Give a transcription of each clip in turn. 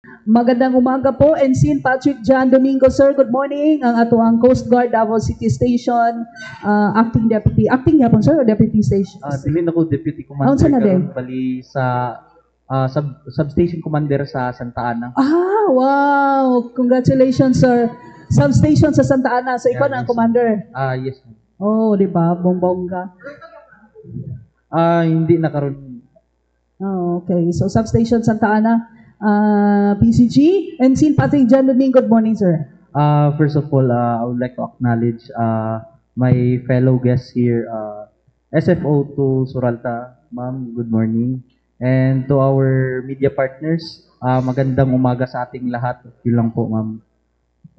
Magandang umaga po, Ensign Patrick John Domingo, sir. Good morning. Ang ato ang Coast Guard Davao City Station, acting deputy. Acting yapon, sir, o deputy station? Dili na ko deputy Aun sa commander na din? karon bali sa substation commander sa Santa Ana. Wow! Congratulations, sir. Substation sa Santa Ana. So, ikaw Yeah, na ang yes. commander. Yes. Oh, di ba? Bongbongga. Hindi na karon. Oh, okay. So, substation Santa Ana, PCG. Ensign Patrick John Domingo, good morning, sir. First of all, I would like to acknowledge my fellow guests here, SFO to Suralta, ma'am, good morning. And to our media partners, magandang umaga sa ating lahat. Yun lang po, ma'am.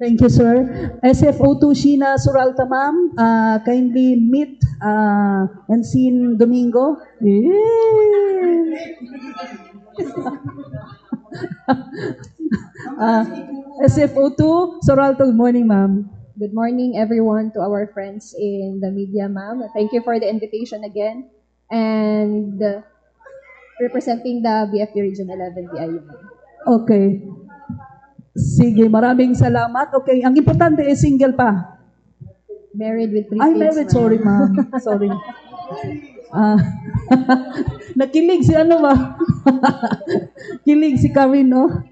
Thank you, sir. SFO2 Sheena Suralta, ma'am. Kindly meet Ensign Domingo. SFO2 Suralta, good morning, ma'am. Good morning, everyone, to our friends in the media, ma'am. Thank you for the invitation again. And representing the BFP Region 11 BIU, ma'am. Okay. Sige, maraming salamat. Okay, ang importante is single pa. Married with 3 Ay, kids, married. ma'am. Sorry, ma'am. Sorry. Nakilig si ano ba? Kilig si Karen, no?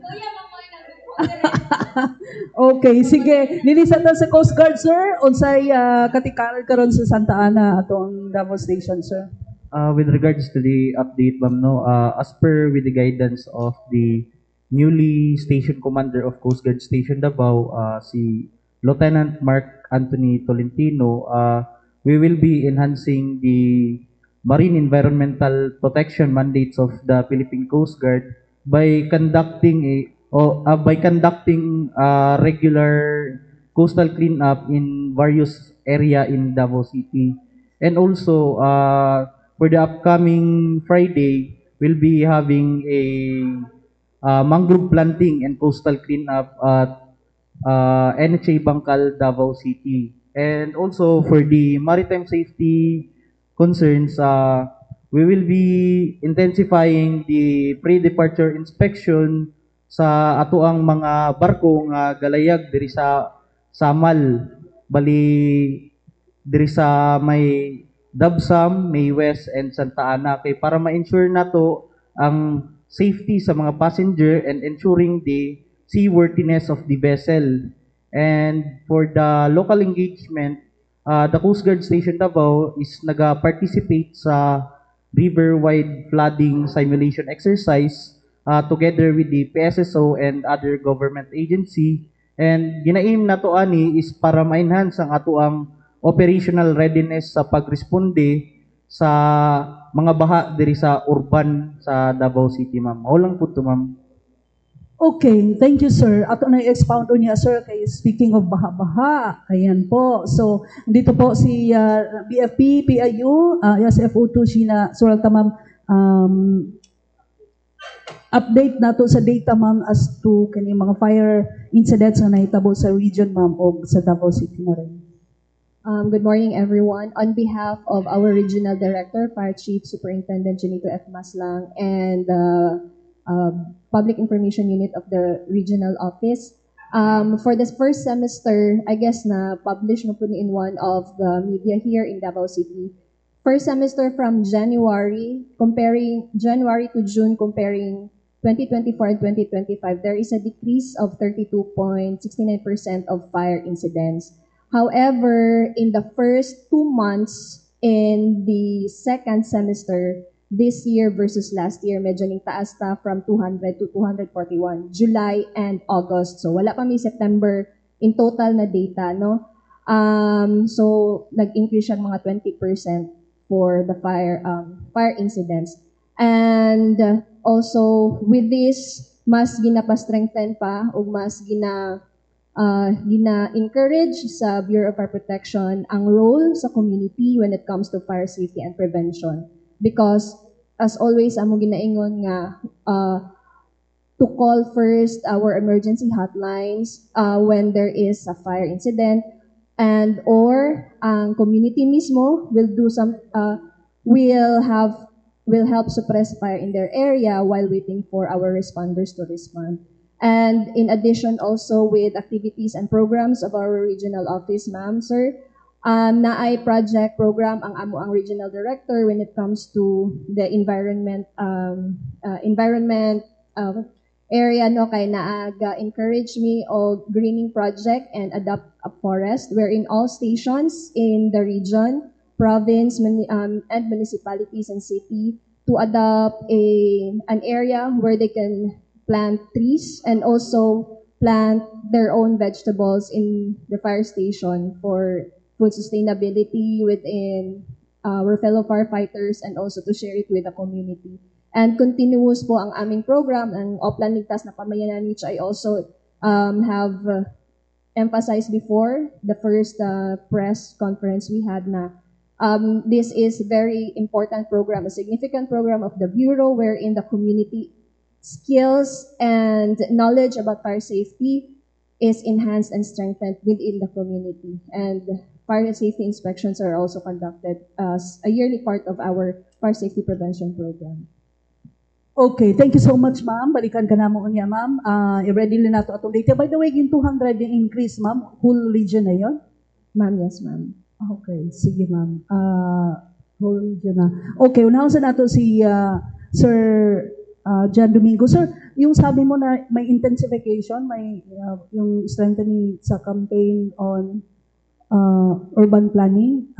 Okay, sige. Nilisan na sa Coast Guard, sir. Unsay katikaran karon sa Santa Ana atong Davao Station, sir. With regards to the update, ma'am, no, as per with the guidance of the newly station commander of Coast Guard Station Davao, si Lieutenant Mark Anthony Tolentino, we will be enhancing the marine environmental protection mandates of the Philippine Coast Guard by conducting regular coastal cleanup in various area in Davao City. And also, for the upcoming Friday, we'll be having a mangrove planting and coastal cleanup at NHA Bangkal, Davao City. And also, for the maritime safety concerns, we will be intensifying the pre-departure inspection sa atoang mga barko nga galayag diri sa Samal, bali diri sa may Dabsam, May West, and Santa Ana kay para ma-ensure nato ang safety sa mga passenger and ensuring the seaworthiness of the vessel. And for the local engagement, the Coast Guard Station Davao is naga-participate sa river-wide flooding simulation exercise together with the PSSO and other government agency. And ginaim na to ani is para ma-enhance ang ato ang operational readiness sa pagresponde sa mga baha diri sa urban sa Davao City, ma'am. Mao lang po to, ma'am. Okay, thank you, sir. Ato na i-expound niya, sir, kay speaking of baha-baha, ayan po. So, dito po si BFP, PIU, SFO2, Sheena Suralta, ma'am. Update nato sa data, ma'am, as to kani mga fire incidents na nahitabo sa region, ma'am, o sa Davao City na rin. Good morning, everyone. On behalf of our Regional Director, Fire Chief Superintendent Junito F. Maslang, and Public Information Unit of the Regional Office, for this first semester, I guess na publish mo po in one of the media here in Davao City. First semester from January, comparing January to June, comparing 2024 and 2025, there is a decrease of 32.69% of fire incidents. However, in the first 2 months in the second semester, this year versus last year, medyo ning taas ta from 200 to 241, July and August. So wala pa may September in total na data, no? So nag-increase siya mga 20% for the fire incidents. And also with this, mas ginapa-strengthen pa o mas gina-encourage sa Bureau of Fire Protection ang role sa community when it comes to fire safety and prevention. Because, as always, amo ginaingon nga, to call first our emergency hotlines when there is a fire incident, and or ang community mismo will do will help suppress fire in their area while waiting for our responders to respond. And in addition also with activities and programs of our regional office, ma'am, sir, naay project program ang amo ang regional director when it comes to the environment area, no, kay naaga encourage me og greening project and adopt a forest wherein all stations in the region, province, and municipalities and city to adopt an area where they can plant trees and also plant their own vegetables in the fire station for food sustainability within our fellow firefighters and also to share it with the community. And continuous po ang aming program, ang Oplan Ligtas na Pamayanan, which I also have emphasized before the first press conference we had na this is very important program, a significant program of the Bureau wherein the community skills and knowledge about fire safety is enhanced and strengthened within the community. And fire safety inspections are also conducted as a yearly part of our fire safety prevention program. Okay, thank you so much, ma'am. Balikan ka na mo niya, ma'am. I-ready na nato atong data. By the way, yung 200 yung increase, ma'am, whole region na yon? Ma'am, yes, ma'am. Okay, sige, ma'am. Whole region na. Okay, unahan sa nato si Sir John Domingo. Sir, yung sabi mo na may intensification, may yung strengthening sa campaign on urban planning,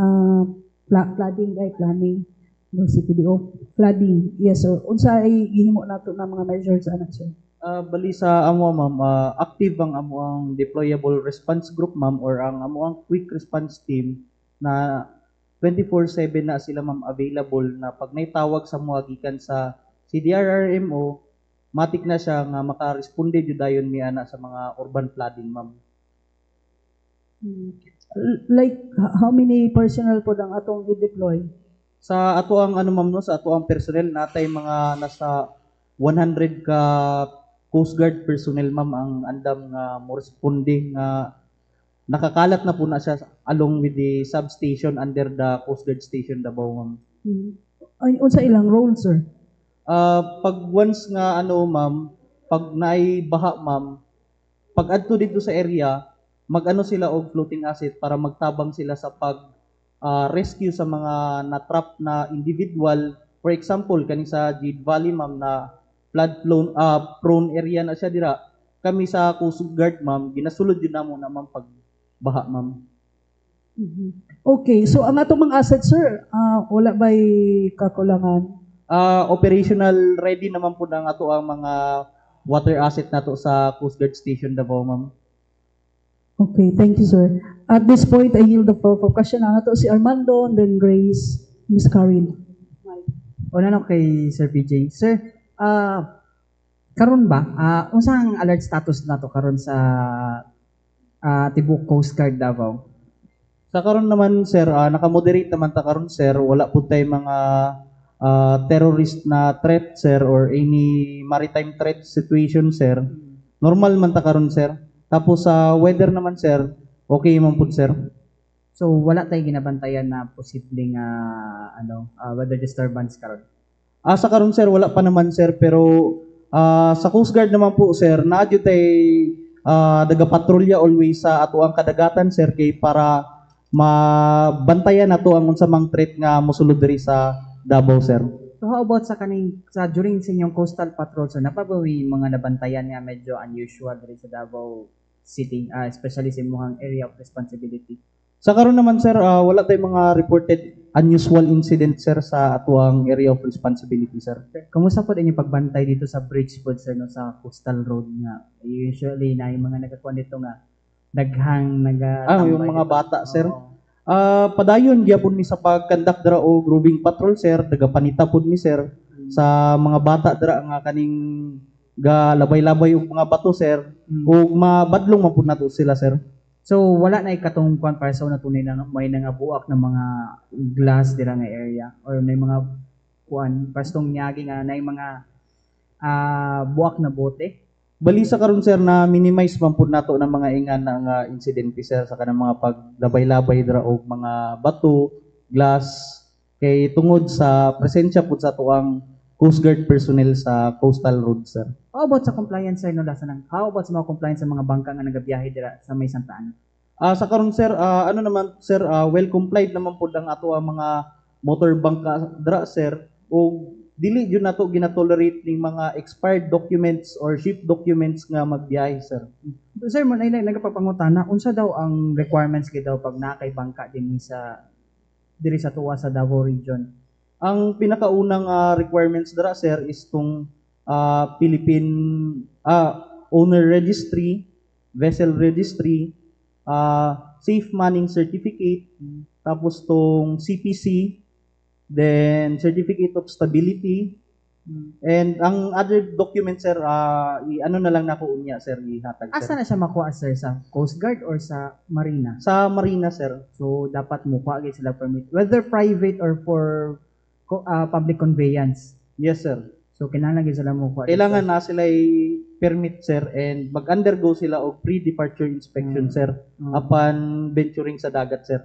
flooding, planning. CPDO, flooding. Yes, sir. Unsa ay gihimo nato na mga measures anak, sir? Bali sa amo ma'am, active ang amo ang deployable response group ma'am or ang amo ang quick response team na 24/7 na sila ma'am available na pag may tawag sa mga gikan sa CDRRMO, matik na siya nga makaresponde jud dayon mi ana sa mga urban flooding ma'am. Like how many personnel po ang atong i-deploy? Sa ato ang ano ma'am no, sa ato ang personnel natay mga nasa 100 ka Coast Guard personnel ma'am ang andam nga mo responde nga nakakalat na po na siya along with the substation under the Coast Guard Station Davao ma'am. Ay, unsa ilang role, sir? Pag once nga ano ma'am, pag naay baha ma'am, pag adto dito sa area, mag-ano sila og floating asset para magtabang sila sa pag rescue sa mga na-trap na individual. For example, kani sa Jade Valley ma'am na flood prone area na siya dira. Kami sa Coast Guard ma'am, ginasulod yun namo na ma'am pag baha ma'am. Okay, so ang atong mga assets, sir, wala ba'y kakulangan? Operational ready naman po ng ato ang mga water asset nato sa Coast Guard Station Davao ma'am. Okay, thank you, sir. At this point, I yield the floor for question. Ano to si Armando, and then Grace, Miss Karin. Una no kay Sir PJ. Sir, karon ba, unsang alert status nato karon sa Tibok Coast Guard Davao? Sa karon naman sir, naka-moderate naman ta karon sir, wala po tay mga terrorist na threat sir or any maritime threat situation sir. Normal man ta karon sir. Tapos sa weather naman sir, okay man po sir. So wala tay ginabantayan na posibleng weather disturbance karon. Sa karon sir wala pa naman sir pero sa Coast Guard naman po sir, naadyo tay daga-patrolya always sa ato ang kadagatan sir kay para mabantayan nato ang unsa mang threat nga mosulod diri sa Davao sir. So how about sa during sa inyong coastal patrol sir, napabawi mga nabantayan nga medyo unusual diri sa Davao City, especially sa imong area of responsibility? Sa karon naman sir, wala tayong mga reported unusual incident sir sa atuang area of responsibility sir. Kumusta po din yung pagbantay dito sa bridge po sir no, sa coastal road nga? Usually na yung mga nagkakuan dito nga daghang yung mga bata sir. Padayon gyapon mi sa pag-conduct dira og roving patrol sir, nagapanita pud mi sir sa mga bata dira nga kaning galabay-labay og mga bato sir ug mabadlong man pud nato sila sir. So wala na ikatungkuan para sa una tunay na may nangabuak ng mga glass dira nga area or may mga kuan pastong nyagi nga na mga buak na bote. Bali sa karon sir na minimize man pud nato ng mga ingan na nga insidente sir sa kanang mga paglabay-labay dira og mga bato, glass kay tungod sa presensya pud sa tuang Coast Guard personnel sa coastal road, sir. How about sa compliance, sir, no, how about sa mga compliance sa mga bangka nga nagabiyahe dira sa may Santa Ana? Sa karon sir, ano naman sir, well complied naman po ang ato ang mga motor bangka dra sir, o dili jud nato ginatolerate ning mga expired documents or ship documents nga magbiyahe sir. Sir, mo nagapapangutana, unsa daw ang requirements kay daw pag nakay bangka dinhi sa diri sa tuwa sa Davao region? Ang pinakaunang requirements dra sir is tong Philippine owner registry, vessel registry, safe manning certificate, tapos tong CPC, then certificate of stability, and ang other documents sir, ano na lang nako unya sir ihatag Asa sir. na siya makuha, sir, sa Coast Guard or sa Marina? Sa Marina sir. So dapat mo kuha gyud sila permit, whether private or for public conveyance. Yes sir. So kinahanglan gyud sila mo kuha. Kailangan na sila permit sir and mag-undergo sila og pre-departure inspection sir upon venturing sa dagat sir.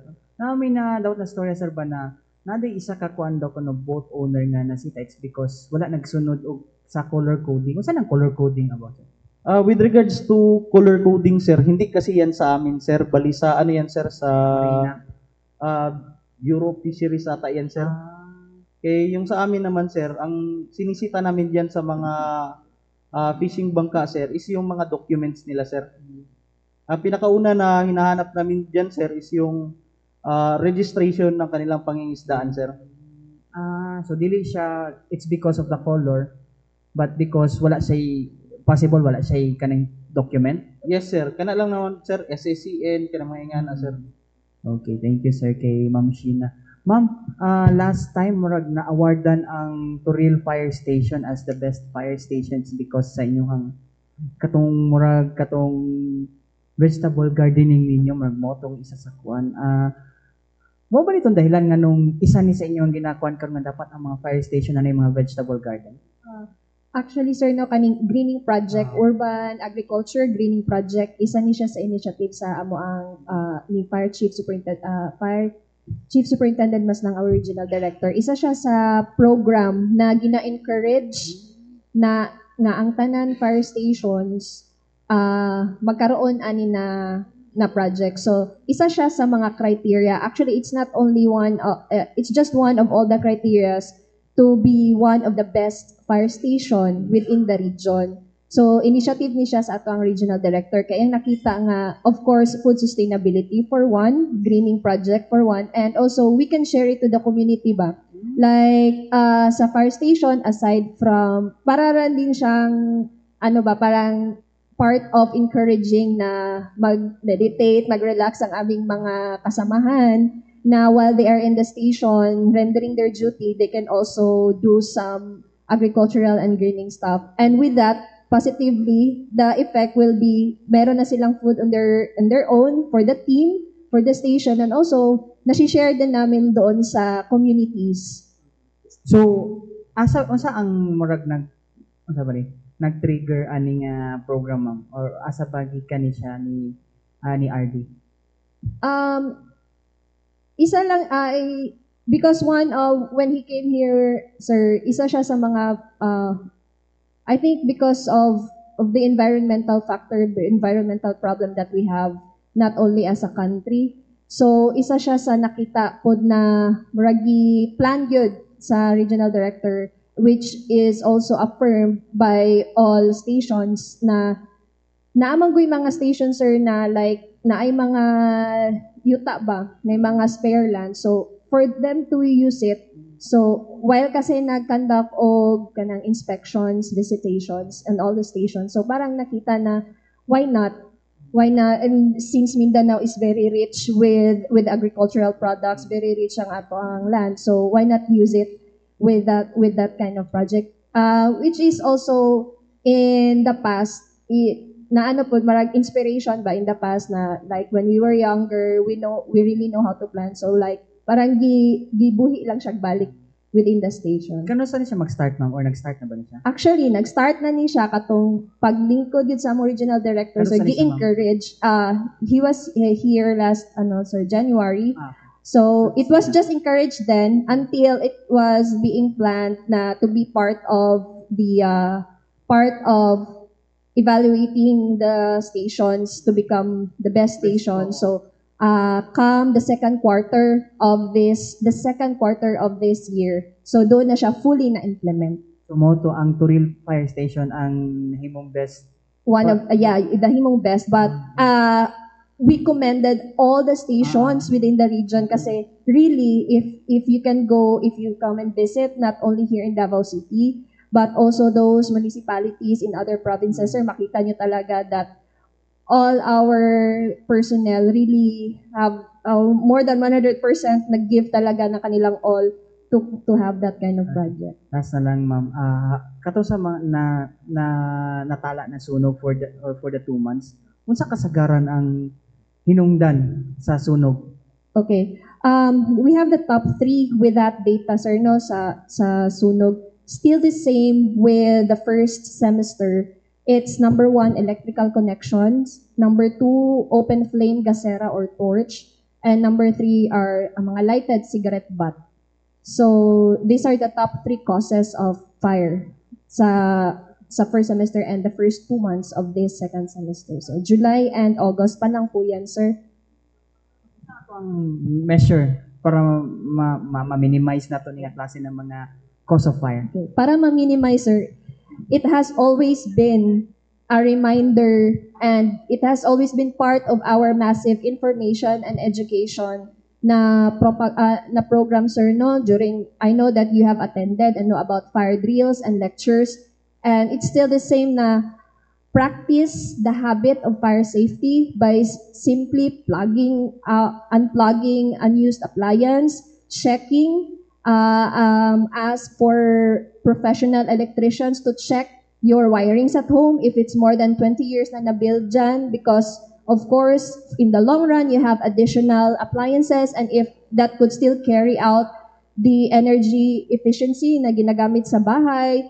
May na doubt na storya, sir, ba na naday isa ka kuan daw kuno boat owner nga na si Tex because wala nagsunod og sa color coding. Unsa nang color coding about it? With regards to color coding sir, hindi kasi yan sa amin sir, bali sa ano yan sir sa Marina. Bureau of Fisheries ata yan sir. Eh yung sa amin naman sir, ang sinisita namin diyan sa mga fishing bangka sir is yung mga documents nila sir. Ang pinakauna na hinahanap namin diyan sir is yung registration ng kanilang pangingisdaan sir. So dili siya it's because of the color but because wala siya possible wala siya kanang document. Yes sir, kana lang naman sir, SACN kana mga ingana sir. Okay, thank you sir kay Ma'am Sheena. Ma'am, last time murag na awardan ang Toril Fire Station as the best fire stations because sa inyong katong vegetable gardening ninyo murag mo tong isa sa kuan. Mo ba nitong dahilan nga nung isa ni sa inyo ang ginakuan karon nga dapat ang mga fire station na mga vegetable garden? Actually, sir, no, kaning greening project, urban agriculture greening project, isa ni siya sa initiative sa amo ang ni Fire Chief Superintendent mas ng our regional director. Isa siya sa program na gina-encourage na nga ang tanan fire stations magkaroon ani na project. So, isa siya sa mga criteria. Actually, it's not only one, it's just one of all the criterias to be one of the best fire station within the region. So, initiative ni siya sa ato ang regional director. Kaya nakita nga, of course, food sustainability for one, greening project for one, and also we can share it to the community ba? Like, sa fire station, aside from, para rin din siyang, parang part of encouraging na mag-meditate, mag-relax ang aming mga kasamahan na while they are in the station, rendering their duty, they can also do some agricultural and greening stuff. And with that, positively, the effect will be meron na silang food on their own for the team, for the station, and also nasi-share din namin doon sa communities. So, unsa ang murag nag-trigger aning program, ma'am, or asa ba gikan ni siya ni RD? Isa lang because when he came here, sir, isa siya sa mga I think because of the environmental factor, the environmental problem that we have not only as a country. So isa siya sa nakita pod na muragi plan gyud sa regional director, which is also affirmed by all stations na naamanggoy mga stations, sir, na like na ay mga yuta ba, na mga spare land. So for them to use it, so while kasi nag-conduct og kanang inspections, visitations, and all the stations, so parang nakita na why not, and since Mindanao is very rich with agricultural products, very rich ang ato ang land, so why not use it with that kind of project, which is also in the past na marag inspiration ba in the past na like when we were younger, we really know how to plant, so like parang gibuhi lang siya balik within the station. Kano sa siya mag-start, ma'am, or nag-start na ba niya? Actually, nag-start na ni siya katong paglingkod yun sa mo regional director. Kano So, sa ni siya, gi-encourage. He was here last, January. So it was just encouraged then until it was being planned na to be part of evaluating the stations to become the best station. So come the second quarter of this year. So doon na siya fully na implement. Sumoto ang Turil Fire Station ang himong best. One of the himong best, but we commended all the stations within the region kasi really if you come and visit not only here in Davao City but also those municipalities in other provinces, sir, makita nyo talaga that all our personnel really have more than 100% nag-give talaga ng kanilang all to have that kind of project. Last na lang, ma'am. Kato sa mga natala na sunog for the 2 months, unsa kasagaran ang hinungdan sa sunog? Okay. We have the top 3 with that data, sir, no, sa sunog. Still the same with the first semester. It's number 1, electrical connections. Number 2, open flame gasera or torch. And number 3 are mga lighted cigarette butt. So these are the top 3 causes of fire sa first semester and the first 2 months of this second semester. So July and August pa lang po yan, sir. Ang measure para ma-minimize na to niya klase ng mga cause of fire? Okay. Para ma-minimize, sir, it has always been a reminder and it has always been part of our massive information and education na program, sir, no, during, I know that you have attended and know about fire drills and lectures, and it's still the same na practice the habit of fire safety by simply unplugging unused appliance, checking, ask for professional electricians to check your wirings at home if it's more than 20 years na na-build dyan, because of course, in the long run, you have additional appliances, and if that could still carry out the energy efficiency na ginagamit sa bahay,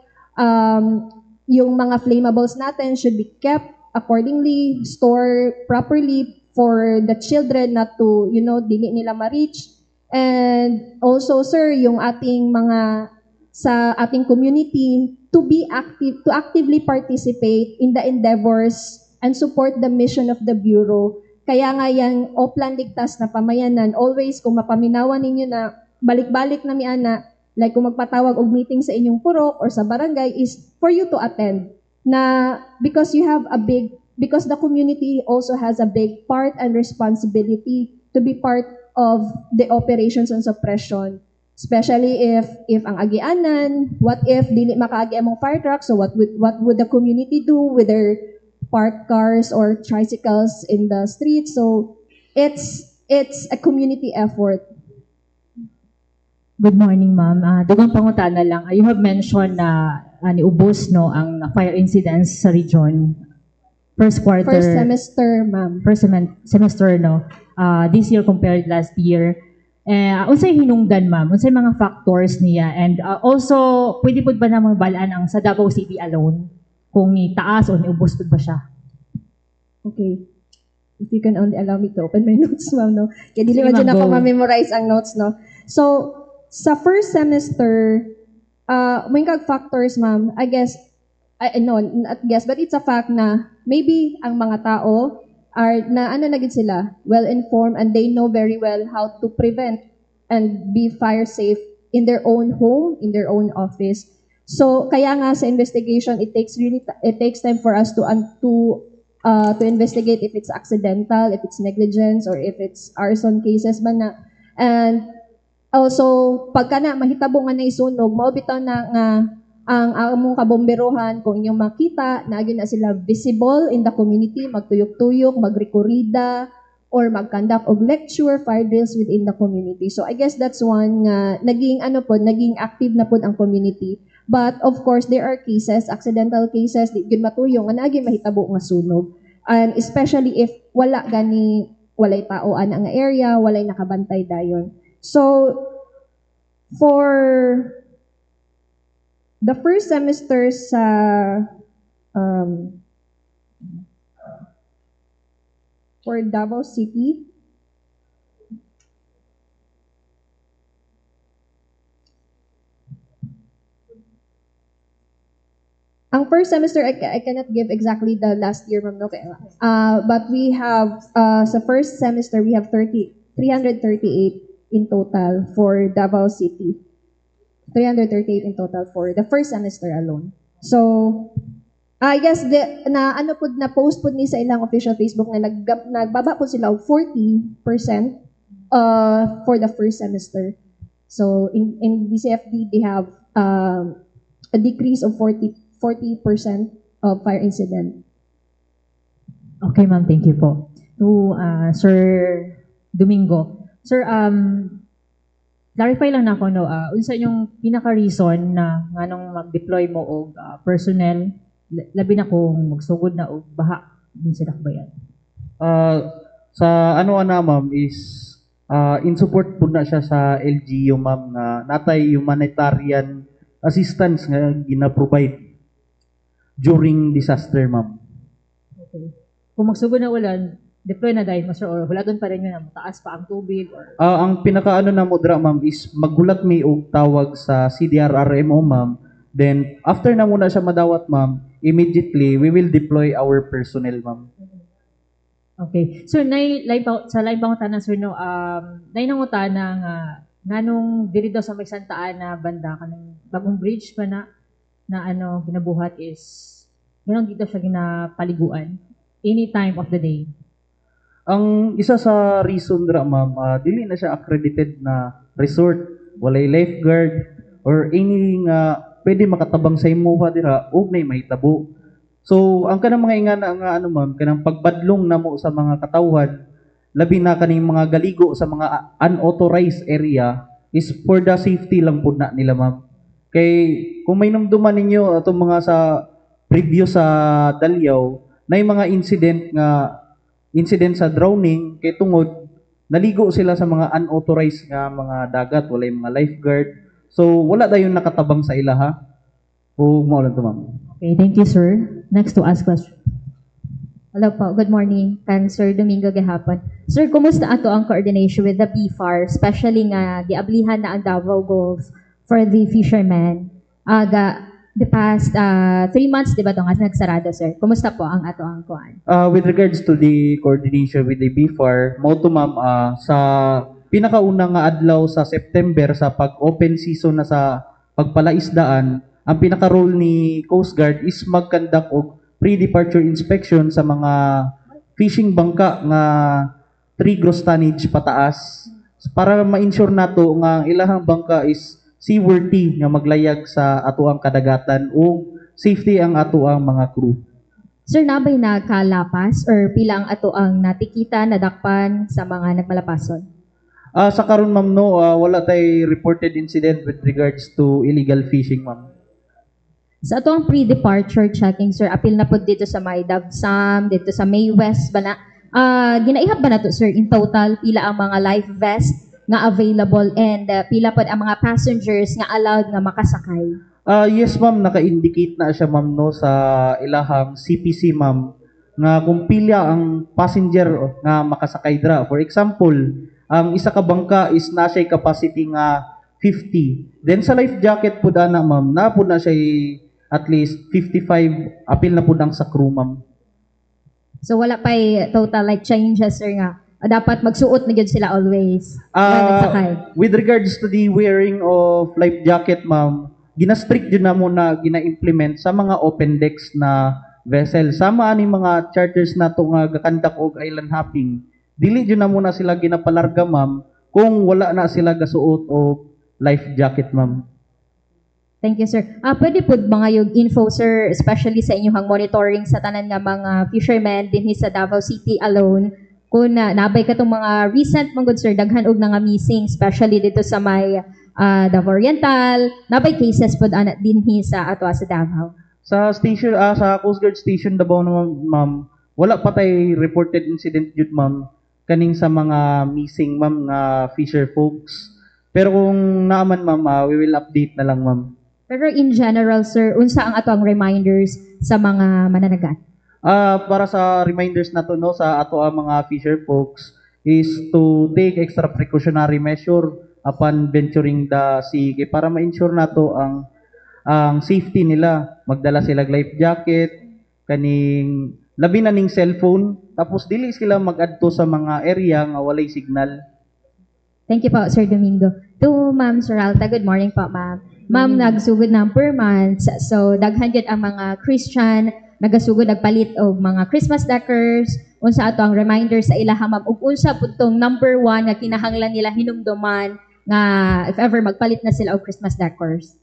yung mga flammables natin should be kept accordingly, stored properly for the children not to, dili nila ma-reach. And also, sir, yung ating sa ating community to actively participate in the endeavors and support the mission of the Bureau. Kaya nga yan, Oplan Ligtas na Pamayanan, always kung mapaminawan ninyo na balik-balik na miana, like kung magpatawag og meeting sa inyong purok or sa barangay, is for you to attend. Na because the community also has a big part and responsibility to be part of the operations and suppression. Especially if ang agianan, what if dili makaagi among fire trucks, so what would the community do with their parked cars or tricycles in the street? So it's a community effort. Good morning, ma'am. Dugang pangutana lang. You have mentioned na niubos no ang fire incidents sa region. First quarter. First semester, ma'am. First semester no. This year compared last year. Unsay hinungdan, ma'am? Unsay mga factors niya? And also, pwede po ba namang balaan ang sa Davao City alone? Kung ni taas o ni ubos ba siya? Okay. If you can only allow me to open my notes, ma'am, no? Kaya dili Sige, man dyan ma'am, ako go. ma-memorize ang notes, no? So, sa first semester, may kag factors, ma'am, I guess, no, not guess, but it's a fact na maybe ang mga tao are na gid sila, well-informed, and they know very well how to prevent and be fire safe in their own home, in their own office. So kaya nga sa investigation, it takes time for us to investigate if it's accidental, if it's negligence, or if it's arson cases man na. And also pagka na mahitabo nga na isunog, mao bitaw na nga ang among kabomberohan, kung inyong makita, naagin na sila visible in the community, magtuyok-tuyok, magrekorida, or mag-conduct og lecture, fire drills within the community. So I guess that's one naging active na pod ang community. But of course, there are cases, accidental cases, di gyud matuyong nga naagin mahitabo nga sunog. And especially if walay tao ana nga area, walay nakabantay dayon. So for the first semester sa for Davao City, first semester, I cannot give exactly the last year, ma'am. No? But we have, sa first semester, we have 338 in total for Davao City. 338 in total for the first semester alone. So, I guess na post po ni sa ilang official Facebook na nagbaba po sila of 40% for the first semester. So in DCFD they have a decrease of 40% of fire incident. Okay, ma'am. Thank you po. To Sir Domingo. Sir, clarify lang na ako, no, unsa yung pinaka-reason na nganong mag-deploy mo og personnel, labi na kung magsugod na og baha din sila kabayan? Sa ma'am is in support po na siya sa LGU ma'am nga natay humanitarian assistance nga gina-provide during disaster ma'am. Okay. Kung magsugod na ulan, deploy na dahil master or wala doon pa rin yun na mataas pa ang tubig or... Ang pinakaano na mo dra ma'am is maghulat mi og tawag sa CDRRMO ma'am. Then after na muna siya madawat ma'am, immediately we will deploy our personnel ma'am. Okay. So sa live pangutan sir no, nanangutana nga nganong diri daw sa may Santaan na banda kanang bagong bridge pa na ginabuhat is ganun dito siya ginapaliguan any time of the day. Ang isa sa reason dra ma'am, dili na siya accredited na resort, walay lifeguard or any nga pwede makatabang sa imo dira ug nay mahitabo. So ang kanang mga ingana nga ma'am, kanang pagbadlong namo sa mga katawhan, labi na kaning mga galigo sa mga unauthorized area is for the safety lang pud na nila ma'am. Kay kung may namduman ninyo atong mga sa previous sa Dalyaw, nay mga incident sa drowning kay tungod naligo sila sa mga unauthorized nga mga dagat, walay mga lifeguard. So wala dayon nakatabang sa ila ha. O mo lang to ma'am. Okay, thank you sir. Next to ask question. Hello po, good morning. Kan Sir Domingo gahapon. Sir, kumusta ato ang coordination with the BFAR, especially nga giablihan na ang Davao Gulf for the fishermen? The past 3 months, di ba ito nga nagsarado, sir? Kumusta po ang ato ang kuan? With regards to the coordination with the BFAR, mo to ma'am, sa pinakaunang nga adlaw sa September sa pag-open season na sa pagpalaisdaan, ang pinaka-role ni Coast Guard is mag-conduct og pre-departure inspection sa mga fishing bangka nga 3 gross tonnage pataas para ma-ensure nato nga ilahang bangka is seaworthy nga maglayag sa atoang kadagatan o safety ang atoang mga crew. Sir, nabay nakalapas or pila ang ato ang natikita, nadakpan sa mga nagmalapason? Sa karon ma'am no, wala tay reported incident with regards to illegal fishing ma'am. Sa ato ang pre-departure checking, sir, apil na po dito sa may Davsam, dito sa May West ba na? Ginaihap ba na to, sir, in total, pila ang mga life vest nga available and pila po ang mga passengers nga allowed nga makasakay? Yes ma'am, naka-indicate na siya ma'am no sa ilahang CPC ma'am nga kung pila ang passenger nga makasakay dra. For example, ang isa ka bangka is na siya capacity nga 50. Then sa life jacket pud ana ma'am, na pud na siya at least 55 apil na pud ang sa crew ma'am. So wala pa total like changes, sir, nga dapat magsuot na gyud sila always. With regards to the wearing of life jacket, ma'am, gina-strict din na muna gina-implement sa mga open decks na vessel. Sama ani mga charters na to nga gakandak og island hopping. Dili din na muna sila ginapalarga, ma'am, kung wala na sila gasuot og life jacket, ma'am. Thank you, sir. Pwede po mga yung info, sir, especially sa inyong monitoring sa tanan nga mga fishermen din sa Davao City alone, kung nabay ka itong mga recent mga sir, daghan og nga missing, especially dito sa may Davao Oriental, nabay cases po din sa ato sa Davao. Sa station, sa Coast Guard Station Davao naman, ma'am, wala pa tay reported incident yun, ma'am, kaning sa mga missing, ma'am, nga fisher folks. Pero kung naaman, ma'am, we will update na lang, ma'am. Pero in general, sir, unsa ang ato ang reminders sa mga mananagat? Para sa reminders na to no sa ato ang mga fisher folks is to take extra precautionary measure upon venturing the sea para ma-ensure nato ang ang safety nila. Magdala sila life jacket, kaning labi na ning cellphone, tapos dili sila mag-adto sa mga area nga walay signal. Thank you po, Sir Domingo. To Ma'am Soralta, good morning po, Ma'am. Ma'am, nagsugod ng per months. So, daghan gyud ang mga Christian, nagasugod nagpalit og mga Christmas decors, unsa ato ang reminder sa ilaha, ma'am, ug unsa pud tong number 1 nga kinahanglan nila hinumduman nga if ever magpalit na sila og Christmas decors.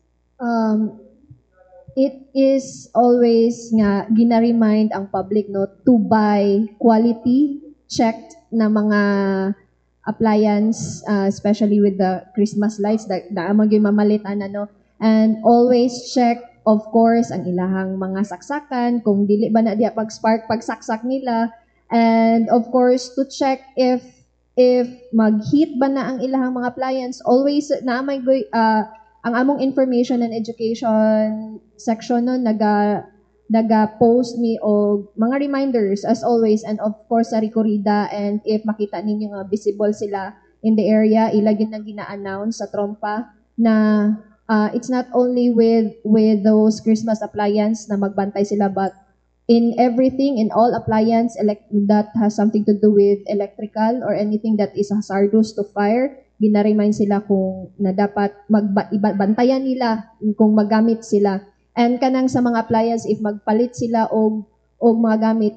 It is always nga gina-remind ang public no to buy quality checked na mga appliance, especially with the Christmas lights that amang gyud mamalitan ano, and always check of course ang ilahang mga saksakan kung dili ba na diya pag-spark pagsaksak nila, and of course to check if mag-heat ba na ang ilahang mga appliance. Always naamay ang among information and education section no naga-post mi og mga reminders as always, and of course sa Ricorida, and if makita ninyo nga visible sila in the area, ilagin na gina-announce sa trompa na it's not only with those Christmas appliance na magbantay sila, but in everything, in all appliance that has something to do with electrical or anything that is hazardous to fire, gina-remind sila kung na dapat bantayan nila kung magamit sila. And kanang sa mga appliance, if magpalit sila og mga gamit,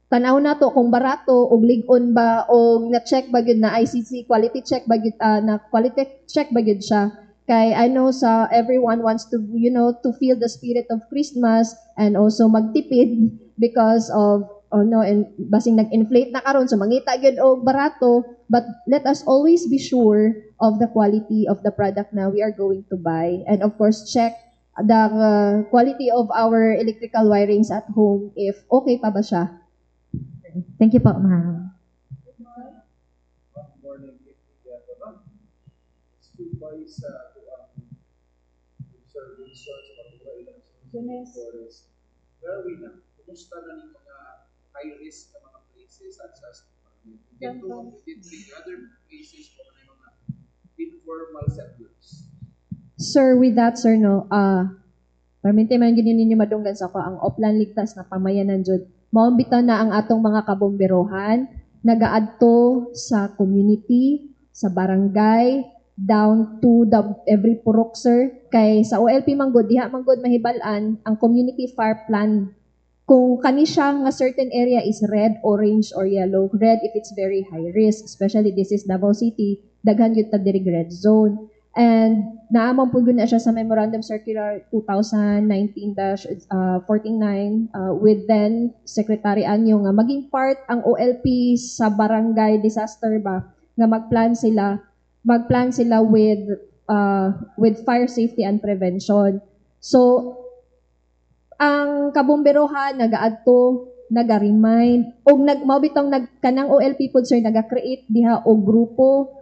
tanaw na to kung barato og lig-on ba og na-check ba gyud na ICC quality check ba gyud na quality check ba gyud siya. Kay I know sa everyone wants to to feel the spirit of Christmas and also magtipid because of and basing nag-inflate na karon so mangita gyud og barato, but let us always be sure of the quality of the product na we are going to buy, and of course check the quality of our electrical wirings at home if okay pa ba siya. Thank you po, Ma'am. Where are we na? Kumusta na yung mga high-risk na mga places such as the other places o na mga informal settlers? Sir, with that, sir, no, perminte man gini ninyo madunggan sa ko ang Oplan Ligtas na pamayanan jud. Maumbitaw na ang atong mga kabomberohan, nagaadto sa community, sa barangay, down to every purok, sir. Kay sa OLP manggod, diha manggod mahibalan ang community fire plan. Kung kani siya nga certain area is red, orange, or yellow. Red if it's very high risk, especially this is Davao City, daghan gyud ta diri red zone. And naamang po na siya sa Memorandum Circular 2019-49 with then Secretary Anyo nga maging part ang OLP sa barangay disaster ba nga magplan sila with fire safety and prevention. So ang kabomberohan nagaadto, naga-remind og mabitong kanang OLP pud sir naga-create diha og grupo.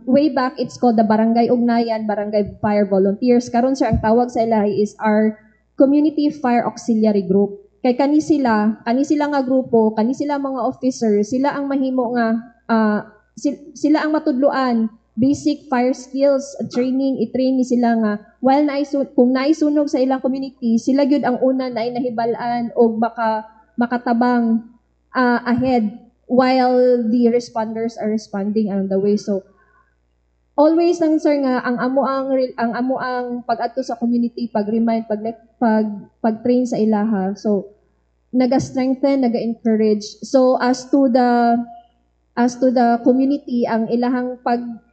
Way back, it's called the Barangay Ugnayan, Barangay Fire Volunteers. Karon sir, ang tawag sa ilahi is our Community Fire Auxiliary Group. Kay kani sila nga grupo, kani sila mga officers, sila ang mahimo nga, sila ang matudluan, basic fire skills, training, i-train ni sila nga, while kung naisunog sa ilang community, sila gyud ang una na nahibalaan o makatabang ahead while the responders are responding on the way. So always lang sir nga ang amo ang pag-adto sa community, pag-remind, pag-train sa ilaha. So naga-strengthen, naga-encourage. So as to the community, ang ilahang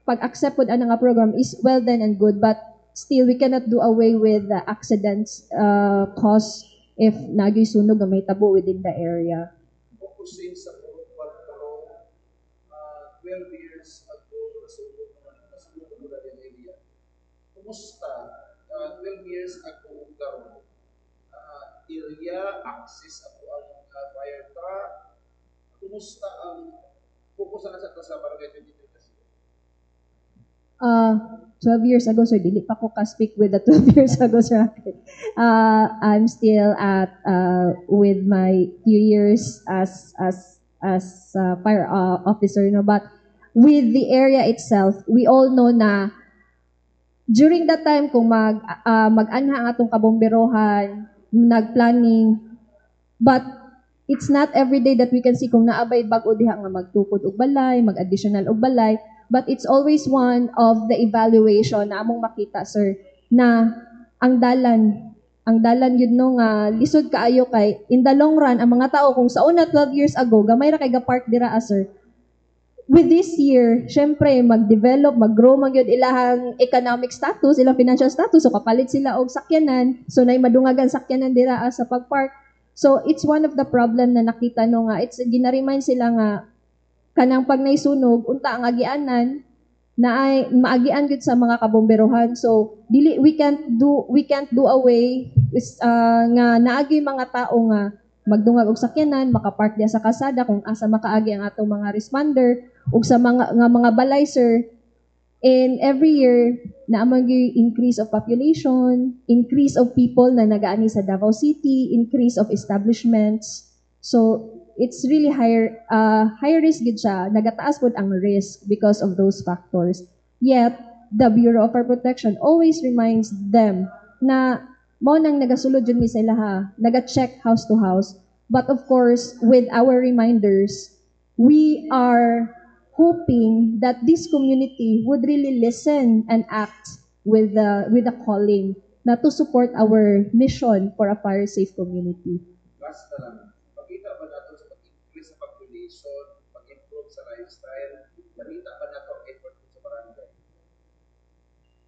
pag-accept pod ang nga program is well done and good, but still we cannot do away with the accidents caused if nagyoy sunog nga may tabo within the area. Focusing sa 12 years ago, nasunog mula din area. Kumusta? 12 years ago, karon area, access ako ang fire truck. Kumusta ang focus na sa barangay 23 kasi? 12 years ago, sir, dili pa ko ka-speak with the 12 years ago, sir. I'm still with my few years as fire officer, no, but with the area itself, we all know na during that time kung mag-anha ang atong kabomberohan, nag-planning, but it's not every day that we can see kung naabay bag-o diha nga magtukod og balay, mag-additional og balay, but it's always one of the evaluation na among makita, sir, na ang dalan yun no nga lisod kaayo kay in the long run ang mga tao kung sa una 12 years ago gamay ra kay ga-park dira sir. With this year, syempre mag-develop, mag-grow man gyud ilahang economic status, ilang financial status, so kapalit sila og sakyanan, so nay madungagan sakyanan dira sa pag-park. So it's one of the problem na nakita no nga it's gina-remind sila nga kanang pag naisunog unta ang agianan na ay maagian gud sa mga kabomberohan. So dili we can't do away with nga naagi mga tao nga magdungag og sakyanan, makapark diya sa kalsada kung asa makaagi ang atong mga responder ug sa mga balay sir. And every year na among increase of population, increase of people na nagaani sa Davao City, increase of establishments. So it's really high risk gid siya. Nagataas pud ang risk because of those factors. Yet, the Bureau of Fire Protection always reminds them na mo nang nagasulod jud mi sa ilaha, naga-check house to house. But of course, with our reminders, we are hoping that this community would really listen and act with the calling na to support our mission for a fire-safe community. Last na lang, pakita ba natin sa pag-increase sa population, pag-improve sa lifestyle, nakita ba natin ang effort sa barangay?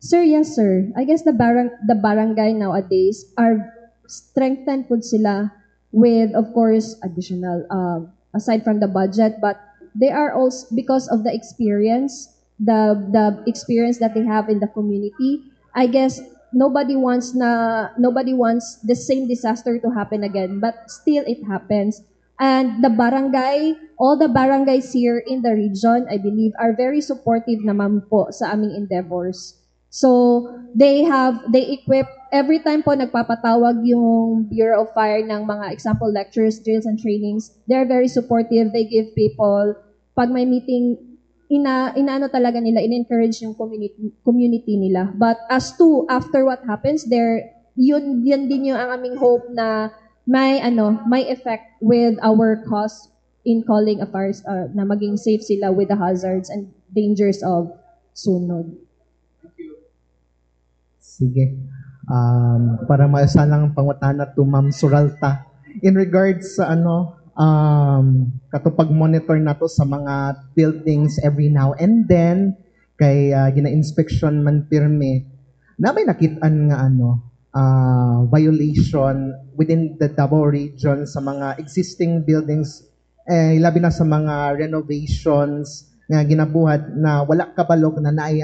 Sir, yes sir. I guess the barangay nowadays are strengthened po sila with, of course, additional, aside from the budget, but they are also, because of the experience, the experience that they have in the community, I guess nobody wants the same disaster to happen again, but still it happens. And the barangay, all the barangays here in the region, I believe, are very supportive naman po sa aming endeavors. So, they equip, every time po nagpapatawag yung Bureau of Fire ng mga example lectures, drills, and trainings, they're very supportive. They give people, pag may meeting, inaano talaga nila, in-encourage yung community nila. But as to, after what happens there, yun din yung ang aming hope na may effect with our cause in calling a fire, na maging safe sila with the hazards and dangers of sunod. Sige. Para maisalang pangutana to Ma'am Suralta. In regards sa katupag monitor nato sa mga buildings every now and then, kay gina-inspection man pirme, na may nakitaan nga violation within the Davao region sa mga existing buildings, labi na sa mga renovations nga ginabuhat na wala kabalog na naay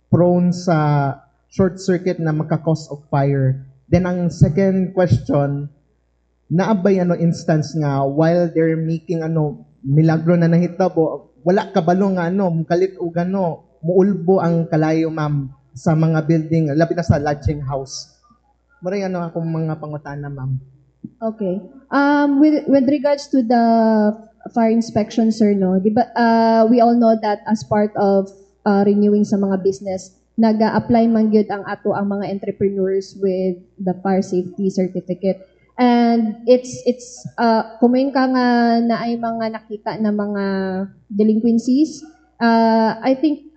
prone sa short circuit na magka-cause of fire. Then ang second question, naabay instance nga while they're making milagro na nahitabo, wala kabalo nga mukalit og muulbo ang kalayo ma'am sa mga building, labi na sa lodging house. Maray akong mga pangutana ma'am. Okay. With regards to the fire inspection, sir, no, diba, we all know that as part of renewing sa mga business, nag-apply man gyud ang mga entrepreneurs with the fire safety certificate. And it's kumain ka nga na ay mga nakita na mga delinquencies. I think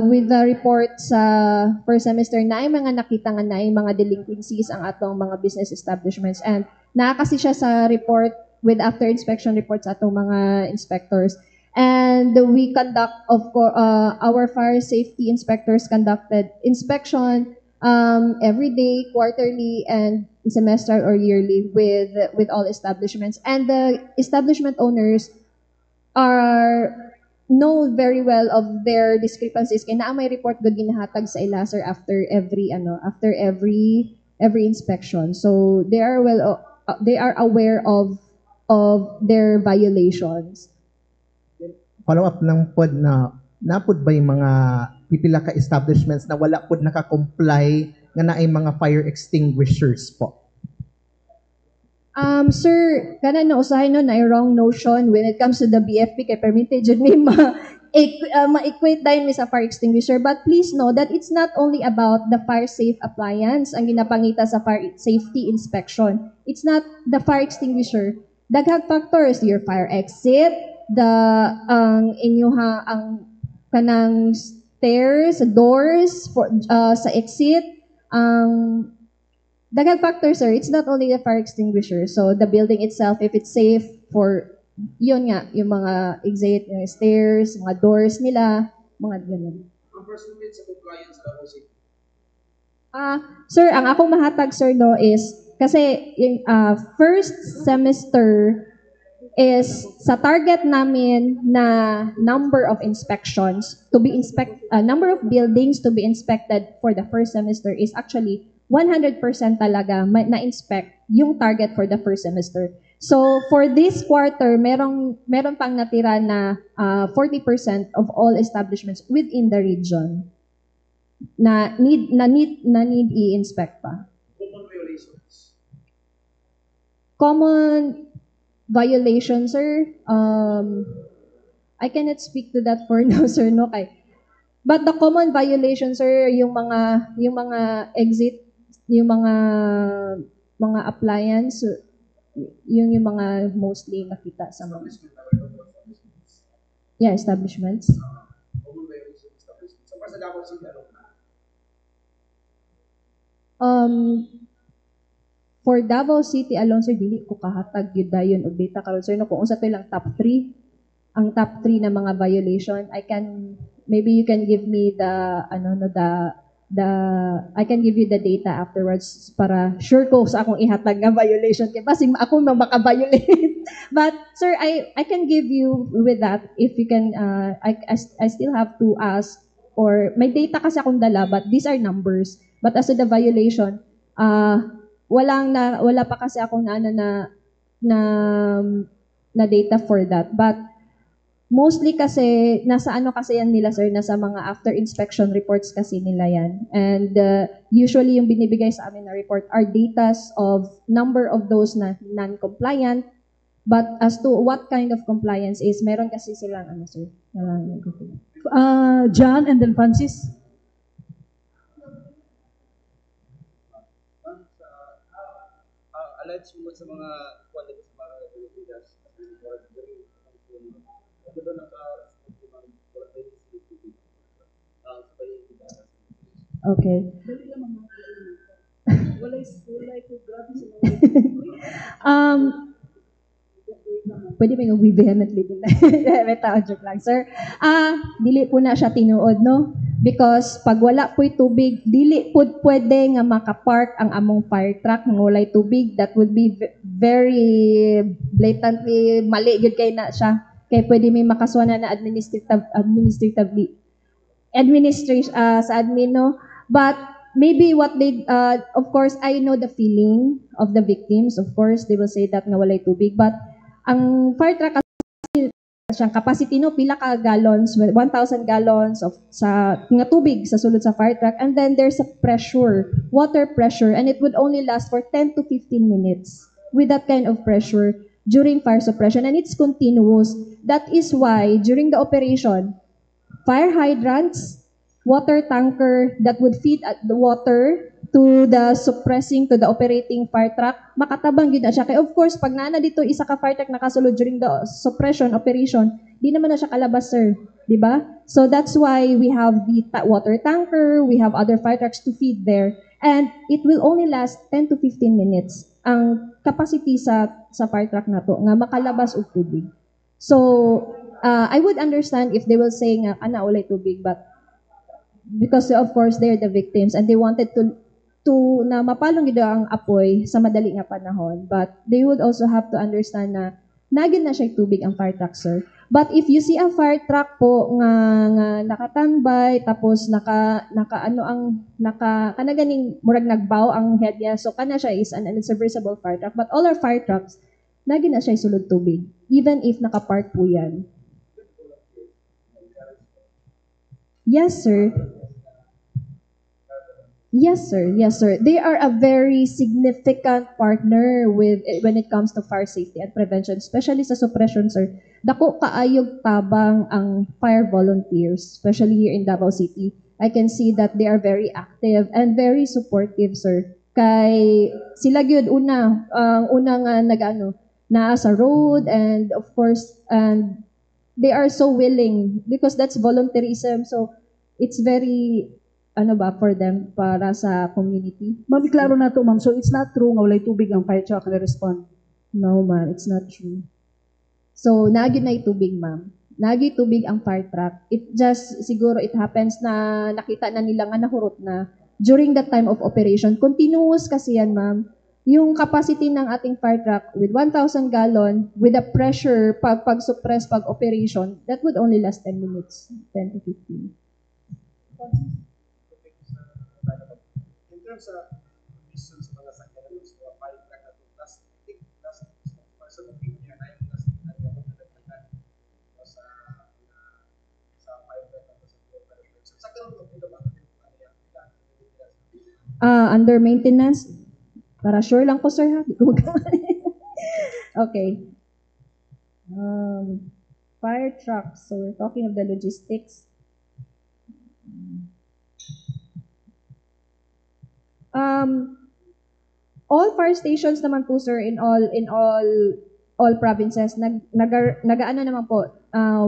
with the report sa first semester na ay mga nakita nga na ay mga delinquencies ang atong mga business establishments. And nakasi siya sa report with after inspection reports atong mga inspectors. And we conduct, of course, our fire safety inspectors conducted inspection every day, quarterly, and semester or yearly with all establishments. And the establishment owners know very well of their discrepancies. Kaya na may report gud ginahatag sa ila, sir, after every inspection. So they are aware of their violations. Follow-up lang pod na napod ba yung mga pipila ka establishments na wala pod naka-comply nga naay mga fire extinguishers po? Sir, kana na usahay no na wrong notion when it comes to the BFP kay permitted jud ni ma-equate dahil mi sa fire extinguisher. But please know that it's not only about the fire safe appliance ang ginapangita sa fire safety inspection. It's not the fire extinguisher. Daghang factors, your fire exit, the ang kanang stairs, doors for sa exit, daghang factors, sir. It's not only the fire extinguisher. So the building itself, if it's safe for yun nga, yung mga exit, yung stairs, mga doors nila, mga ganun. Ang percentage sa compliance sa Davao City. Sir, ang akong mahatag, sir, no, is, kasi yung first semester is sa target namin na number of inspections to be number of buildings to be inspected for the first semester is actually 100% talaga na-inspect yung target for the first semester. So, for this quarter, meron pang natira na 40% of all establishments within the region na need i-inspect pa. Common violations. Common violations, sir, I cannot speak to that for now, sir, no kay. But the common violations, sir, yung mga exit, yung mga appliance, yung mga mostly nakita sa mga establishments. Common violations establishment. So, para sa Davao City, ano na? For Davao City alone, sir, dili ko kahatag yun dayon og data karon, sir, no, kung unsa to lang top 3, ang top 3 na mga violation, maybe you can give me I can give you the data afterwards para sure ko sa akong ihatag nga violation kay basing ako maka-violate. But sir, I can give you with that if you can I still have to ask, or may data kasi akong dala, but these are numbers. But as to the violation, wala pa kasi akong na data for that. But mostly kasi nasa kasi yan nila, sir, nasa mga after inspection reports kasi nila yan. And usually yung binibigay sa amin na report are datas of number of those na non-compliant. But as to what kind of compliance is, meron kasi silang sir. John and then Francis. Alleged mo sa mga quality sa mga Pilipinas okay. Pwede ba yung vehemently din? May tao, joke lang, sir. Dili po na siya tinuod, no? Because pag wala po'y tubig, dili po pwede nga makapark ang among fire truck ng walay tubig. That would be very blatantly mali yun kay na siya. Kaya pwede may makaswana na sa admin, no? But maybe what they, of course, I know the feeling of the victims. Of course, they will say that nga walay tubig. But ang fire truck siyang capacity, no, pila ka gallons, 1,000 gallons of sa nga tubig sa sulod sa fire truck, and then there's a water pressure, and it would only last for 10 to 15 minutes with that kind of pressure during fire suppression, and it's continuous. That is why during the operation, fire hydrants, water tanker that would feed the water to the operating fire truck, makatabang yun na siya. Kaya of course, pag nana dito isa ka fire truck nakasulod during the suppression operation, di naman na siya kalabas, sir. Diba? So that's why we have the water tanker, we have other fire trucks to feed there. And it will only last 10 to 15 minutes ang capacity sa fire truck na to, nga makalabas og tubig. So, I would understand if they will say nga, ulay tubig, but because of course they're the victims and they wanted to na mapalong gid ang apoy sa madali nga panahon, but they would also have to understand na nagin na siya tubig ang fire truck, sir. But if you see a fire truck po nga nakatambay tapos kanaganing murag nagbaw ang head niya, so kana siya is an unserviceable fire truck. But all our fire trucks nagin na siya sulod tubig even if nakapark po yan. Yes, sir. Yes, sir. Yes, sir. They are a very significant partner with when it comes to fire safety and prevention, especially sa suppression, sir. Dako kaayog tabang ang fire volunteers, especially here in Davao City. I can see that they are very active and very supportive, sir. Kay sila gyud una, ang una nga nag-ano, naa sa road, and of course, and they are so willing because that's volunteerism. So it's very ano ba for them para sa community. Ma'am, klaro na to, ma'am. So it's not true nga walay tubig ang fire truck na respond. No, ma'am, it's not true. So naagid na itubig, ma'am. Naagid tubig ang fire truck. It just siguro it happens na nakita na nila nga nahurot na during that time of operation. Continuous kasi yan, ma'am. Yung capacity ng ating fire truck with 1,000 gallon with the pressure pag-suppress pag-operation, that would only last 10 minutes, 10 to 15. In terms of emissions sa mga sakyanan sa mga fire truck at last person of India na yung last na yung magdadagdagan sa fire truck at sa operation. Sa karoon ng ba Under maintenance, para sure lang ko, sir, ha? Di ko magkamali. Okay. Fire trucks. So we're talking of the logistics. All fire stations naman po, sir, in all provinces, nag-ano naman po,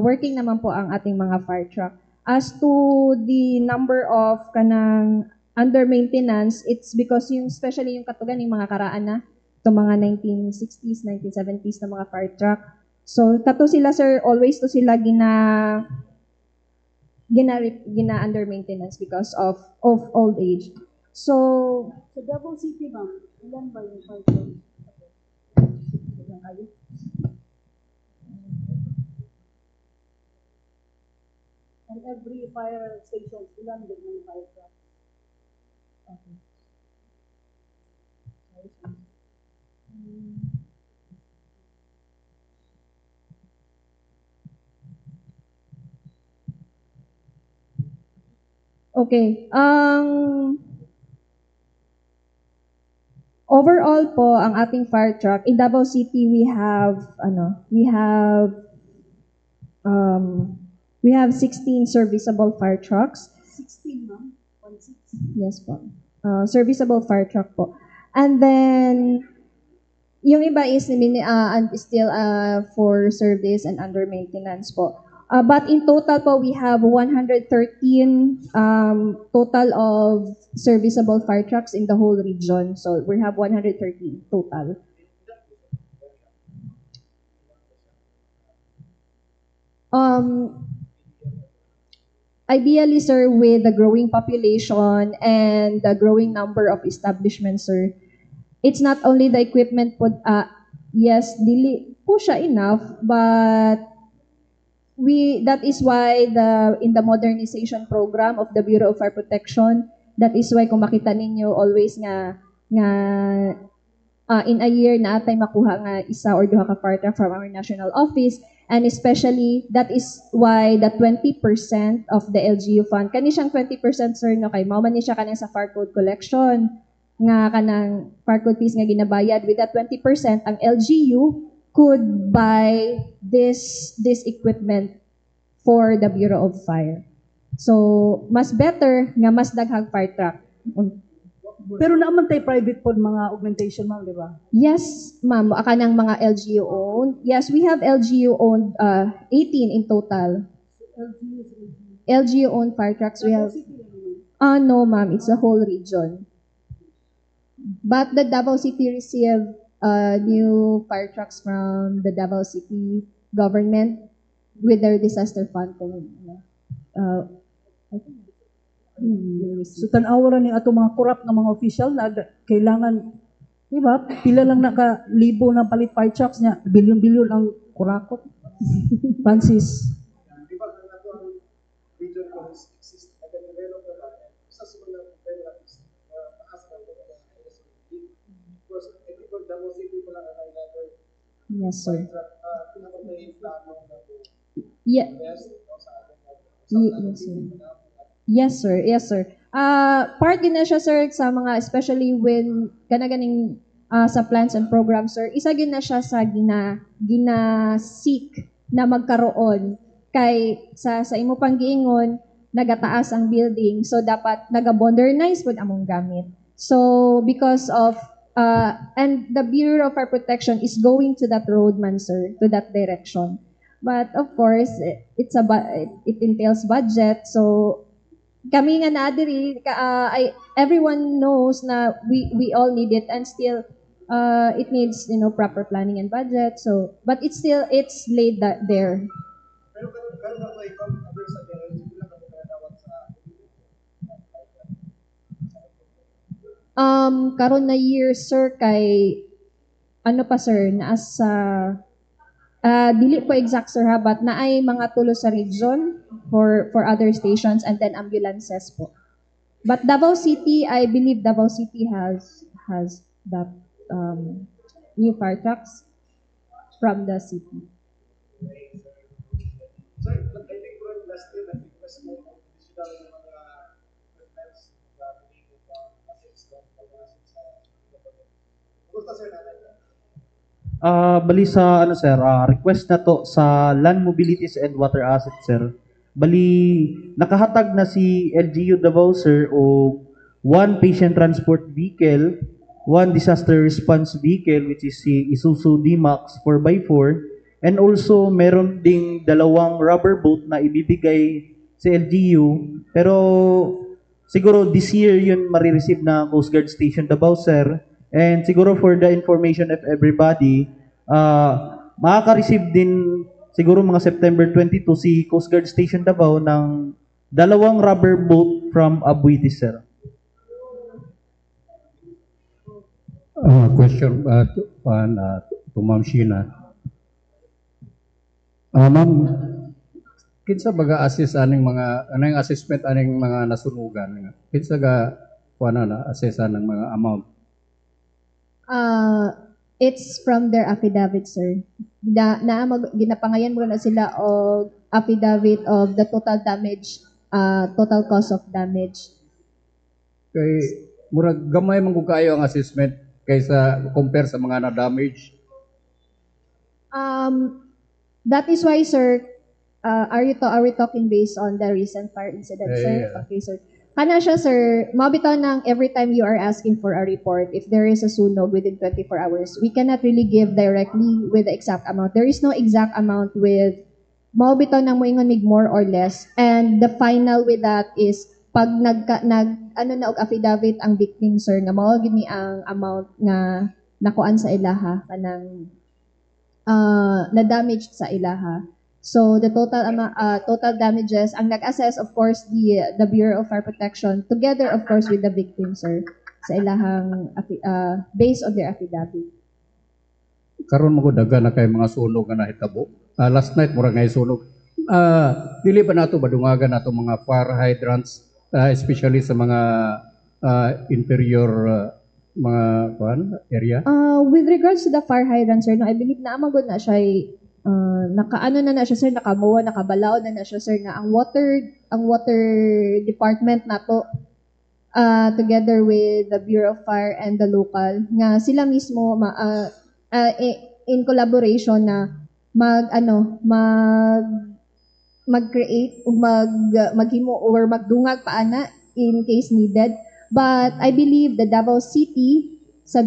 working naman po ang ating mga fire truck. As to the number of kanang under maintenance, it's because yung especially yung katugan yung mga karaan na itong mga 1960s, 1970s na mga fire truck. So kato sila, sir, always to sila gina under maintenance because of old age. So Sa Davao City, ma'am, ilan ba yung fire truck? Ilan kayo? And every fire station, ilan din yung fire truck? Okay. Okay. Overall po, ang ating fire truck, in Davao City, we have 16 serviceable fire trucks. 16, ma'am? 1-6. Yes po. Serviceable fire truck po. And then, yung iba is still for service and under maintenance po. But in total po, we have 113 total of serviceable fire trucks in the whole region. So we have 113 total. Ideally, sir, with the growing population and the growing number of establishments, sir, it's not only the equipment po, yes, dili po siya enough, but that is why in the modernization program of the Bureau of Fire Protection, that is why kung makita ninyo always nga in a year na atay makuha nga isa or duha ka fire truck from our national office, and especially that is why the 20% of the LGU fund, kani siyang 20%, sir, no, kay mao man ni siya kanang sa fire code collection nga kanang fire code fees nga ginabayad. With that 20%, ang LGU could buy this equipment for the Bureau of Fire. So, mas better nga mas daghang fire truck. Pero naman tayo private po mga augmentation, ma'am, di ba? Yes, ma'am. Aka ng mga LGU owned. Yes, we have LGU owned 18 in total. LGU owned fire trucks we have. No, ma'am. It's the whole region. But the Davao City received new fire trucks from the Davao City government with their disaster fund. So tanawa ni ato mga corrupt na mga official na kailangan, di ba, pila lang naka-libo ng palit fire trucks niya, bilyon-bilyon ang kurakot. Francis. di ba ang ato ang region ko exist nag-develop na lang sa mga developers taas ng mga because every Davao City mo lang ang level. Yes, sir. Pinapatay yung plano na Yeah. best sa ating Yes, sir. Yes, sir. Yes, sir. Part din na siya, sir, sa mga, especially when ganaganing sa plans and programs, sir, isa gina siya sa gina-seek na magkaroon kay sa imo pang giingon nagataas ang building, so dapat naga-modernize pud among gamit. So because of and the Bureau of Fire Protection is going to that road, man, sir, to that direction. But of course, it entails budget, so kami nga na diri everyone knows na we all need it, and still it needs proper planning and budget, so but it's laid there. Pero karon na may other sa general sila ka pinadawat sa Karon na year, sir, kay ano pa, sir, naas sa dili po exact, sir, ha, but naay mga tulo sa region for other stations, and then ambulances po. But Davao City, I believe Davao City has that new fire trucks from the city. Sir, I think for last year na request mo additional mga equipments na bilhin ko assets ng pag-assets sa government. Kumusta, sir, nanay? Bali sa ano sir, request na to sa Land Mobilities and Water Assets, sir. Bali nakahatag na si LGU Davao, sir, o 1 patient transport vehicle, 1 disaster response vehicle which is si Isuzu D-Max 4x4, and also meron ding 2 rubber boat na ibibigay sa LGU, pero siguro this year yun marireceive na Coast Guard Station Davao, sir. And siguro for the information of everybody, makaka-receive din siguro mga September 22 si Coast Guard Station Davao ng 2 rubber boat from Abuiti, sir. Question to Ma'am Sheena. Ma'am, kinsa baga assess aning mga anong assessment aning mga nasunugan? Kinsa ga kuana na assess ng mga amount? It's from their affidavit, sir. Ginapangayan mo na sila o affidavit of the total damage, total cost of damage. Kay murag gamay man kung kayo ang assessment kaysa compare sa mga na-damage. That is why, sir, are we talking based on the recent fire incident, sir? Yeah. Okay, sir. Kana siya, sir, mabitaw ng every time you are asking for a report, if there is a sunog within 24 hours, we cannot really give directly with the exact amount. There is no exact amount with, mabitaw ng moingon mig more or less, and the final with that is, pag og affidavit ang victim, sir, nga mao gid ni ang amount nga nakuan sa ilaha, kanang na-damage sa ilaha. So the total damages ang nag-assess, of course, the Bureau of Fire Protection together, of course, with the victim, sir, sa ilahang based on their affidavit. Karon mo daga na kay mga sunog nga nahitabo. Last night mura nga sunog. Dili pa nato badungagan nato mga fire hydrants, especially sa mga interior mga area. With regards to the fire hydrant, sir, no, I believe na amagod na siya nakaano na siya, sir, nakamuwa, nakabalaw na siya, sir, na ang water department nato together with the Bureau of Fire and the local nga sila mismo in collaboration na mag-create o maghimo or magdungag paana in case needed. But I believe the Davao City, sir,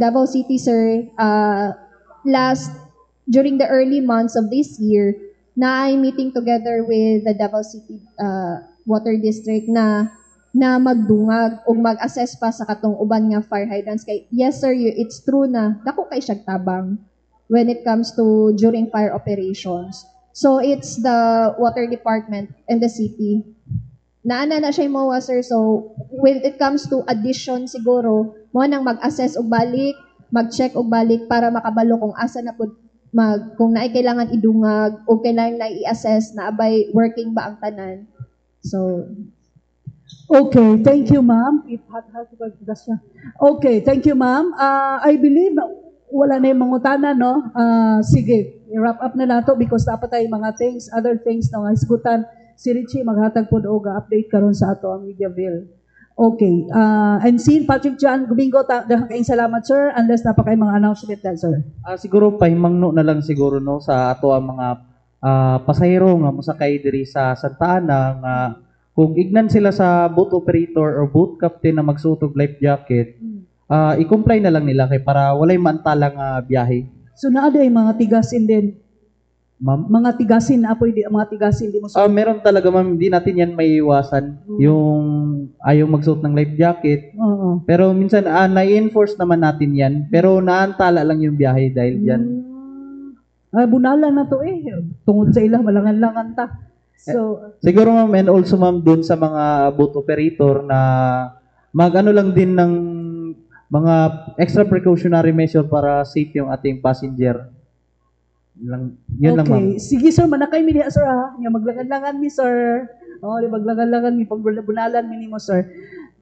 during the early months of this year, na ay meeting together with the Davao City Water District na magdungag o mag-assess pa sa katong uban nga fire hydrants. Kay, yes, sir, it's true na dako kay siyang tabang when it comes to during fire operations. So it's the water department and the city. Naana na siya mowa, sir. So when it comes to addition siguro, mo nang mag-assess og balik, mag-check og balik para makabalo kung asa na pud kung naay kailangan idungag o kailangan na i-assess na abay working ba ang tanan. So okay, thank you, ma'am. Okay, thank you, ma'am. I believe wala na yung mangutana, no? Sige, i-wrap up na nato because dapat tayo mga other things na nga hisgutan. Si Richie maghatag po og update karon sa ato ang media bill. Okay. And Sin Patrick John Domingo, dahil kayong salamat, sir. Unless napakay mga announcement na, sir. Siguro pahimangno na lang siguro no sa ato ang mga pasahero nga mosakay diri sa Santa Ana nga kung ignan sila sa boat operator or boat captain na magsuot og life jacket, i-comply na lang nila kay para walay maantalang biyahe. So naa day mga tigasin din. Ma'am? Mga tigasin, apoy di mga tigasin di mo sa Meron talaga ma'am, hindi natin yan may iwasan yung ayaw magsuot ng life jacket. Oo. Pero minsan na-enforce naman natin yan, pero naantala lang yung biyahe dahil diyan. Bunala na to tungod sa ilang malangan-langan ta. So, Siguro ma'am, and also ma'am dun sa mga boat operator na mag-ano lang din ng mga extra precautionary measure para safe yung ating passenger. Yun lang ma'am. okay. Sige sir, manakay mi diha sir ha. Nga maglangan-langan mi sir. Di maglangan-langan mi pagbunalan mi nimo sir.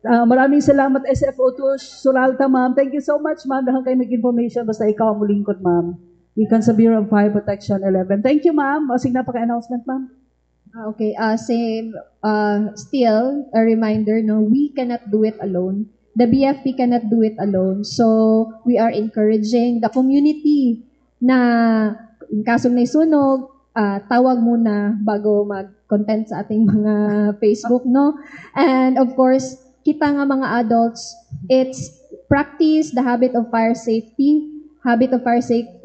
Maraming salamat SFO2 Suralta ma'am. Thank you so much ma'am dahil kayo mag-information basta ikaw ang mulingkod ma'am. Ikan sa Bureau of Fire Protection 11. Thank you ma'am. Sige na pa-announcement ma'am. Okay, same, still a reminder, no, we cannot do it alone. The BFP cannot do it alone. So, we are encouraging the community na in kasong may sunog, tawag muna bago mag-content sa ating mga Facebook, no? And of course, kita nga mga adults, it's practice the habit of fire safety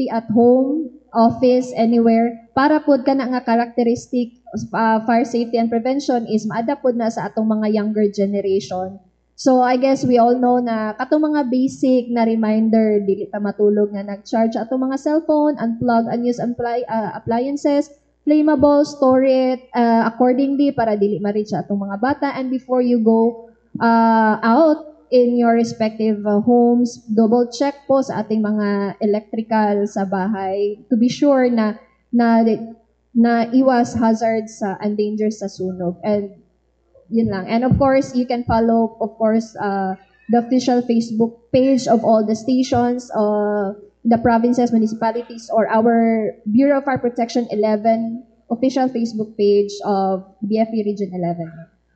at home, office, anywhere, para pod ka na nga characteristic fire safety and prevention is maadapt pod na sa atong mga younger generation. So I guess we all know na katong mga basic na reminder, dili ta matulog nga nag-charge atong mga cellphone, unplug unused appliances, flammable, store it accordingly para dili ma-reach atong mga bata, and before you go out in your respective homes, double check po sa ating mga electrical sa bahay to be sure na iwas hazards and dangers sa sunog. And yun lang. And of course, you can follow, of course, the official Facebook page of all the stations, the provinces, municipalities, or our Bureau of Fire Protection 11 official Facebook page of BFP Region 11.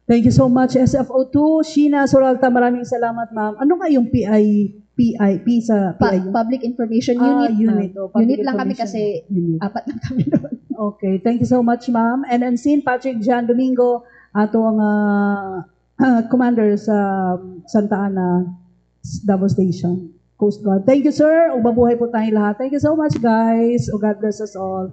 Thank you so much SFO2. Sheena Suralta, maraming salamat ma'am. Ano nga yung PIP sa PIU? Public Information Unit. Unit. Ma'am. Public Unit lang kami Information kasi Unit. 4 lang kami doon. Okay, thank you so much ma'am. And Sin Patrick John Domingo, ato ang commander sa Santa Ana Davao Station, Coast Guard. Thank you sir. Umabuhay po tayong lahat. Thank you so much guys. God bless us all.